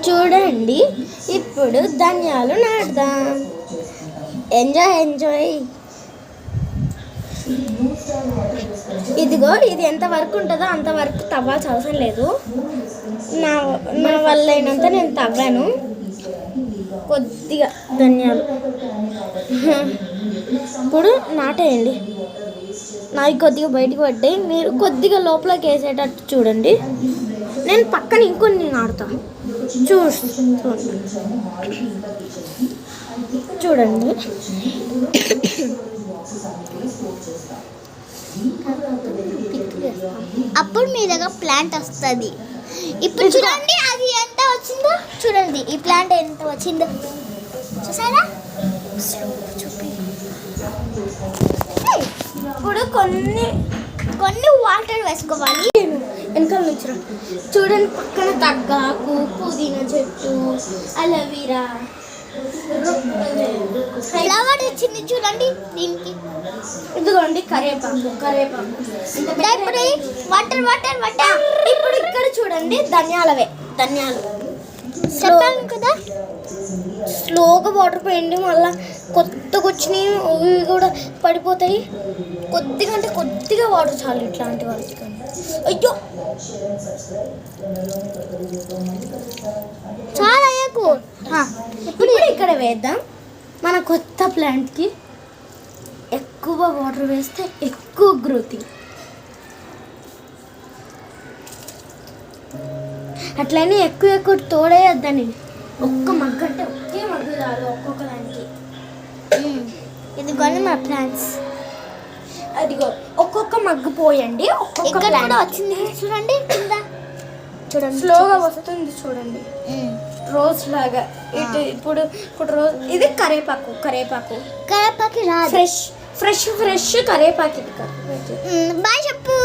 చూడండి, ఇప్పుడు ధనియాలు నాటుదాం. ఎంజాయ్. ఇదిగో, ఇది ఎంత వరకు ఉంటుందో అంతవరకు తవ్వాల్సిన అవసరం లేదు. నా వల్ల అయినంత నేను తవ్వాను. కొద్దిగా ధనియాలు ఇప్పుడు నాటేయండి. నావి కొద్దిగా బయటికి పడ్డాయి, మీరు కొద్దిగా లోపలికి వేసేటట్టు చూడండి. నేను పక్కన ఇంకొన్ని నాటుతాను. చూడండి. అప్పుడు మీ దగ్గర ప్లాంట్ వస్తుంది. ఇప్పుడు చూడండి అది ఎంత వచ్చిందో. చూడండి ఈ ప్లాంట్ ఎంత వచ్చిందో చూసారా. ఇప్పుడు కొన్ని వాటర్ వేసుకోవాలి. వెనకాల నుంచి చూడండి, పక్కన తగ్గాకు, పుదీనా చెట్టు, అలోవెరా, ఫ్లవర్ వచ్చింది చూడండి. దీనికి ఇదిగోండి కరివేపాకు. వాటర్. ఇప్పుడు ఇక్కడ చూడండి ధనియాలు చెప్పాను కదా, స్లోగా వాటర్ పోయండి. మళ్ళీ కొత్తగా వచ్చినాయి అవి కూడా పడిపోతాయి. కొద్దిగా అంటే కొద్దిగా వాటర్ చాలు ఇట్లాంటి వాటికి. అయ్యో చాలా ఎక్కువ. ఇప్పుడు ఇక్కడ వేద్దాం. మన కొత్త ప్లాంట్కి ఎక్కువ వాటర్ వేస్తే ఎక్కువ గ్రోతింగ్. అట్లనే ఎక్కువ తోడేయద్దని. ఒక్క మగ్గు అంటే ఒకే మగ్గు చాలు ఒక్కొక్క దానికి. ఇదిగోండి మా ప్లాంట్స్. అదిగో ఒక్కొక్క మగ్గు పోయండి. ఇక్కడ కూడా వచ్చింది చూడండి. చూడండి స్లోగా వస్తుంది చూడండి, రోజ్ లాగా. ఇప్పుడు రోజ్. ఇది కరేపాకు రాదు. ఫ్రెష్ కరేపాకు. బాయ్ చెప్పు.